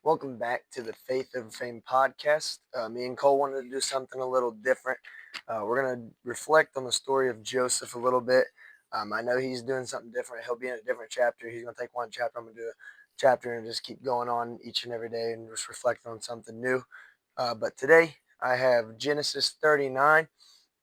Welcome back to the Faith of Fame podcast. Me and Cole wanted to do something a little different. We're going to reflect on the story of Joseph a little bit. I know he's doing something different. He'll be in a different chapter. He's going to take one chapter. I'm going to do a chapter and just keep going on each and every day and just reflect on something new. But today I have Genesis 39.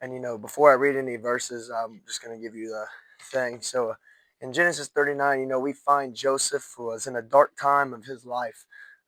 And, before I read any verses, I'm just going to give you the thing. So in Genesis 39, we find Joseph who was in a dark time of his life.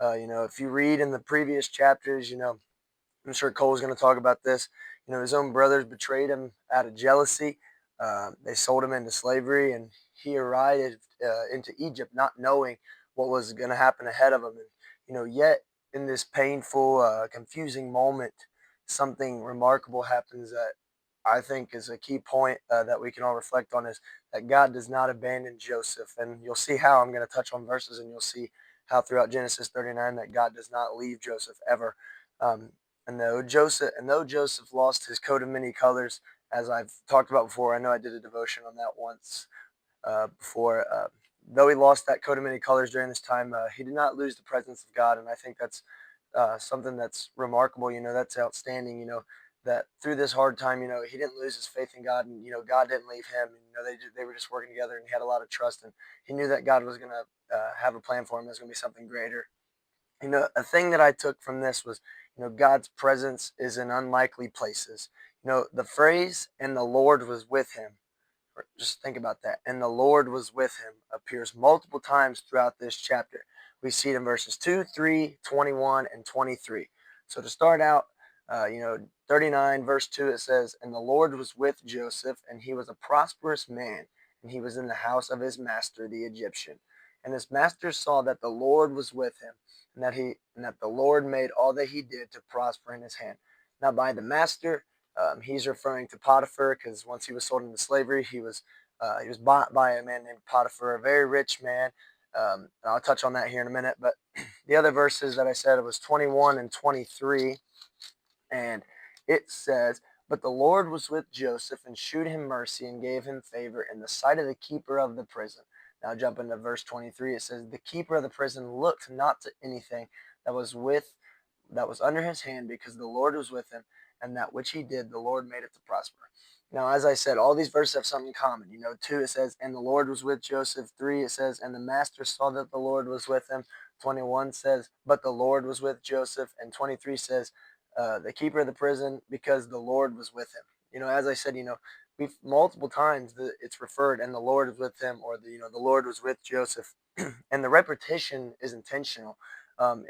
If you read in the previous chapters, I'm sure Cole's going to talk about this. His own brothers betrayed him out of jealousy. They sold him into slavery, and he arrived into Egypt not knowing what was going to happen ahead of him. And, yet in this painful, confusing moment, something remarkable happens that I think is a key point that we can all reflect on is that God does not abandon Joseph. And you'll see how I'm going to touch on verses, and you'll see how throughout Genesis 39 that God does not leave Joseph ever. Um, and though Joseph lost his coat of many colors, as I've talked about before, I know I did a devotion on that once before. Though he lost that coat of many colors during this time, he did not lose the presence of God, and I think that's something that's remarkable. That's outstanding. That through this hard time, he didn't lose his faith in God, and God didn't leave him. And, they were just working together, and he had a lot of trust, and he knew that God was going to have a plan for him. There's going to be something greater. A thing that I took from this was, God's presence is in unlikely places. The phrase, and the Lord was with him, just think about that. And the Lord was with him appears multiple times throughout this chapter. We see it in verses 2, 3, 21, and 23. So to start out, 39, verse 2, it says, And the Lord was with Joseph, and he was a prosperous man, and he was in the house of his master, the Egyptian. And his master saw that the Lord was with him, and that the Lord made all that he did to prosper in his hand. Now, by the master, he's referring to Potiphar because once he was sold into slavery, he was bought by a man named Potiphar, a very rich man. I'll touch on that here in a minute. But the other verses that I said it was 21 and 23, and it says, "But the Lord was with Joseph and shewed him mercy and gave him favor in the sight of the keeper of the prison." Now jump into verse 23. It says, "The keeper of the prison looked not to anything that was with that was under his hand, because the Lord was with him, and that which he did, the Lord made it to prosper." Now, as I said, all these verses have something in common. 2, it says, "And the Lord was with Joseph." 3, it says, "And the master saw that the Lord was with him." 21 says, "But the Lord was with Joseph." And 23 says, "The keeper of the prison, because the Lord was with him." As I said, we've multiple times it's referred, "And the Lord is with him," or the Lord was with Joseph. And the repetition is intentional.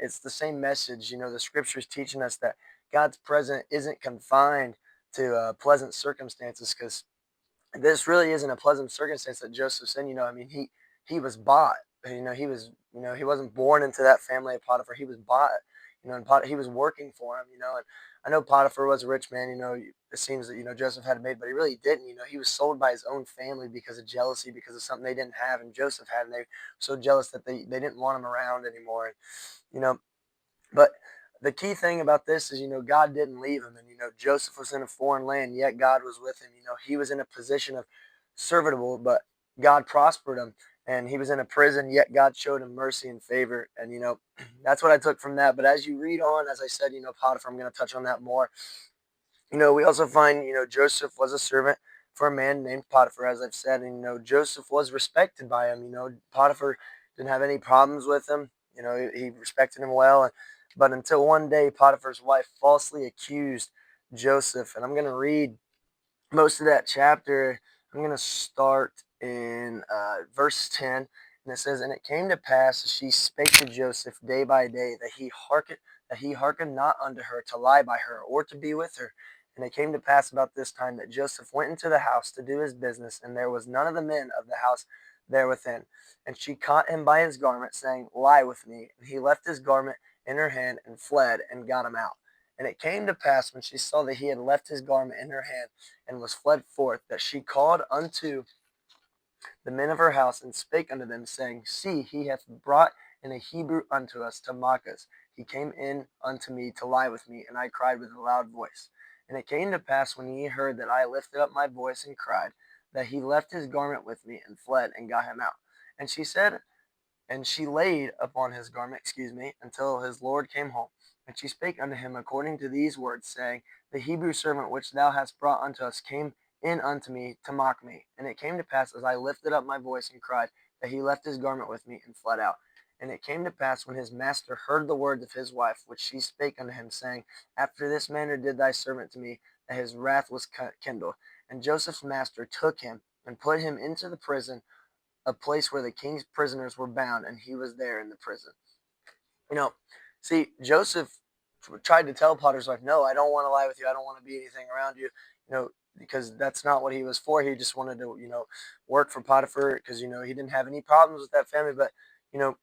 It's the same message. The scriptures teaching us that God's presence isn't confined to pleasant circumstances, because this really isn't a pleasant circumstance that Joseph's in. I mean, he was bought. He wasn't born into that family of Potiphar. He was bought. And he was working for him. And I know Potiphar was a rich man. It seems that Joseph had it made, but he really didn't. He was sold by his own family because of jealousy, because of something they didn't have, and Joseph had, and they were so jealous that they didn't want him around anymore. And, you know, but the key thing about this is, God didn't leave him. And, Joseph was in a foreign land, yet God was with him. He was in a position of servitude, but God prospered him. And he was in a prison, yet God showed him mercy and favor. And, that's what I took from that. But as you read on, as I said, Potiphar, I'm going to touch on that more. We also find, Joseph was a servant for a man named Potiphar, as I've said. And, Joseph was respected by him. Potiphar didn't have any problems with him. He respected him well. But until one day, Potiphar's wife falsely accused Joseph. And I'm going to read most of that chapter. I'm going to start in verse 10. And it says, "And it came to pass, as she spake to Joseph day by day, that he hearkened not unto her to lie by her, or to be with her. And it came to pass about this time that Joseph went into the house to do his business, and there was none of the men of the house there within. And she caught him by his garment, saying, Lie with me. And he left his garment in her hand, and fled, and got him out. And it came to pass, when she saw that he had left his garment in her hand, and was fled forth, that she called unto the men of her house, and spake unto them, saying, See, he hath brought in a Hebrew unto us, to mock us. He came in unto me to lie with me, and I cried with a loud voice. And it came to pass, when he heard that I lifted up my voice and cried, that he left his garment with me, and fled, and got him out. And she said And she laid upon his garment, until his Lord came home. And she spake unto him according to these words, saying, The Hebrew servant which thou hast brought unto us came in unto me to mock me. And it came to pass, as I lifted up my voice and cried, that he left his garment with me and fled out. And it came to pass, when his master heard the words of his wife, which she spake unto him, saying, After this manner did thy servant to me, that his wrath was kindled. And Joseph's master took him and put him into the prison, a place where the king's prisoners were bound, and he was there in the prison. You know, see, Joseph tried to tell Potter's wife, "No, I don't want to lie with you. I don't want to be anything around you." Because that's not what he was for. He just wanted to, work for Potiphar because he didn't have any problems with that family. But you know,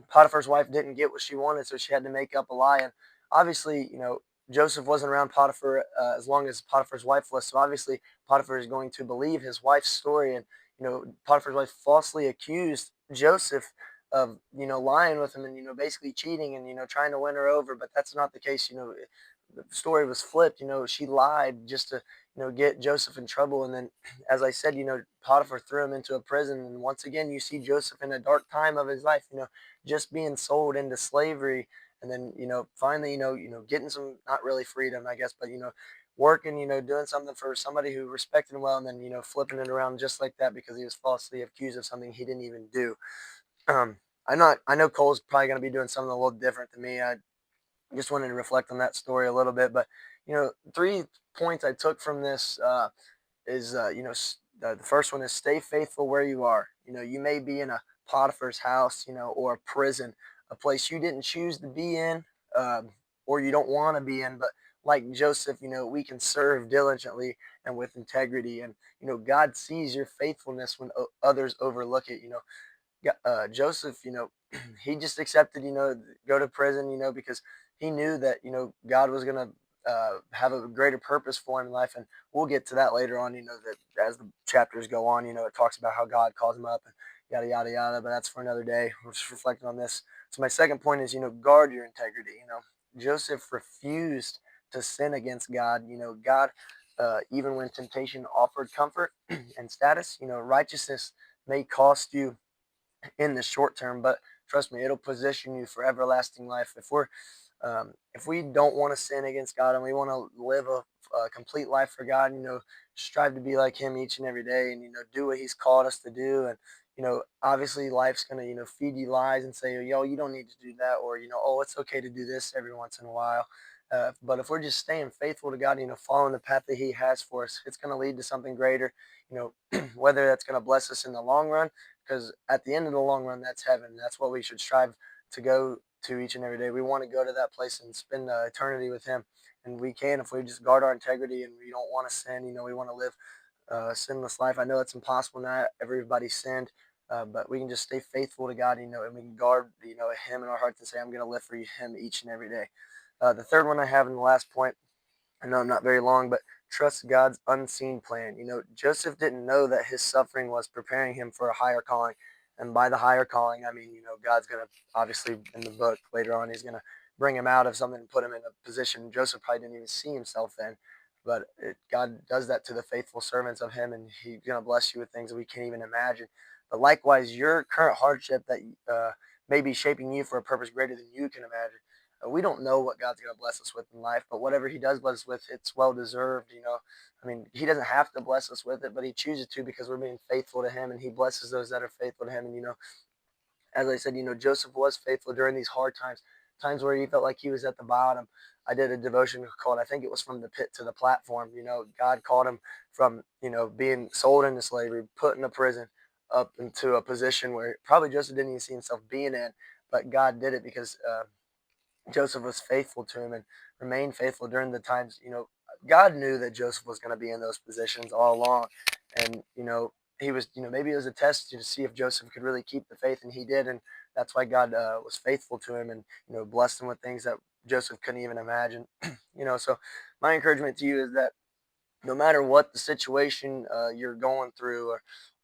Potiphar's wife didn't get what she wanted, so she had to make up a lie. And obviously, Joseph wasn't around Potiphar as long as Potiphar's wife was. So obviously, Potiphar is going to believe his wife's story, and Potiphar's wife falsely accused Joseph of lying with him and basically cheating and trying to win her over, but that's not the case. The story was flipped. She lied just to get Joseph in trouble, and then as I said, Potiphar threw him into a prison, and once again you see Joseph in a dark time of his life, just being sold into slavery, and then finally getting some, not really freedom I guess, but working, doing something for somebody who respected him well, and then flipping it around just like that because he was falsely accused of something he didn't even do. um, I know Cole's probably going to be doing something a little different than me. I just wanted to reflect on that story a little bit, but 3 points I took from this is the first one is stay faithful where you are. You may be in a Potiphar's house, or a prison, a place you didn't choose to be in, um, or you don't want to be in, but like Joseph, we can serve diligently and with integrity, and God sees your faithfulness when others overlook it. Joseph, he just accepted, go to prison, because he knew that, God was going to have a greater purpose for him in life. And we'll get to that later on, that as the chapters go on, it talks about how God calls him up and yada, yada, yada. But that's for another day. We're just reflecting on this. So my second point is, guard your integrity. Joseph refused to sin against God. God, even when temptation offered comfort and status, righteousness may cost you in the short term, but trust me, it'll position you for everlasting life. If we don't want to sin against God and we want to live a complete life for God, strive to be like Him each and every day, and do what He's called us to do. And obviously, life's gonna feed you lies and say, yo, you don't need to do that, or oh, it's okay to do this every once in a while. But if we're just staying faithful to God, following the path that He has for us, it's going to lead to something greater. Whether that's going to bless us in the long run, because at the end of the long run, that's heaven. That's what we should strive to go to each and every day. We want to go to that place and spend eternity with Him, and we can if we just guard our integrity and we don't want to sin. We want to live a sinless life. I know it's impossible. Not everybody sinned, but we can just stay faithful to God. And we can guard Him in our hearts and say, "I'm going to live for Him each and every day." The third one I have in the last point, I know I'm not very long, but trust God's unseen plan. Joseph didn't know that his suffering was preparing him for a higher calling. And by the higher calling, I mean, God's going to, obviously, in the book later on, He's going to bring him out of something and put him in a position Joseph probably didn't even see himself in. But God does that to the faithful servants of Him, and He's going to bless you with things that we can't even imagine. But likewise, your current hardship that may be shaping you for a purpose greater than you can imagine. We don't know what God's going to bless us with in life, but whatever He does bless us with, it's well deserved. I mean, He doesn't have to bless us with it, but He chooses to because we're being faithful to Him, and He blesses those that are faithful to Him. And as I said, Joseph was faithful during these hard times, times where he felt like he was at the bottom. I did a devotion called, I think it was From the Pit to the Platform. God called him from, being sold into slavery, put in a prison, up into a position where probably Joseph didn't even see himself being in, but God did it because Joseph was faithful to him and remained faithful during the times. God knew that Joseph was going to be in those positions all along, and he was, maybe it was a test to see if Joseph could really keep the faith, and he did, and that's why God was faithful to him and blessed him with things that Joseph couldn't even imagine. So my encouragement to you is that no matter what the situation you're going through,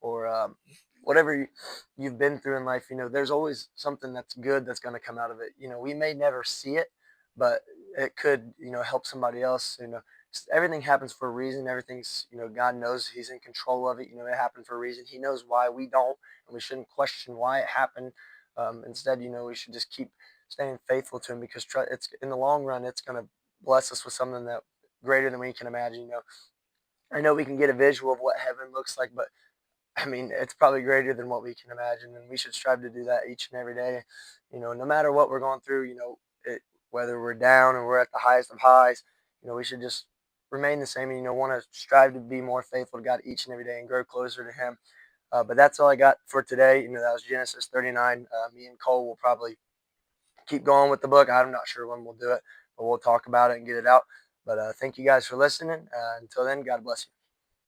or whatever you've been through in life, there's always something that's good that's going to come out of it. We may never see it, but it could help somebody else. Everything happens for a reason. Everything's, God knows He's in control of it. It happened for a reason. He knows why we don't, and we shouldn't question why it happened. Instead, we should just keep staying faithful to Him because it's in the long run, it's going to bless us with something that greater than we can imagine. I know we can get a visual of what heaven looks like, but I mean, it's probably greater than what we can imagine, and we should strive to do that each and every day. No matter what we're going through, whether we're down or we're at the highest of highs, we should just remain the same and, want to strive to be more faithful to God each and every day and grow closer to Him. But that's all I got for today. That was Genesis 39. Me and Cole will probably keep going with the book. I'm not sure when we'll do it, but we'll talk about it and get it out. But thank you guys for listening. Until then, God bless you.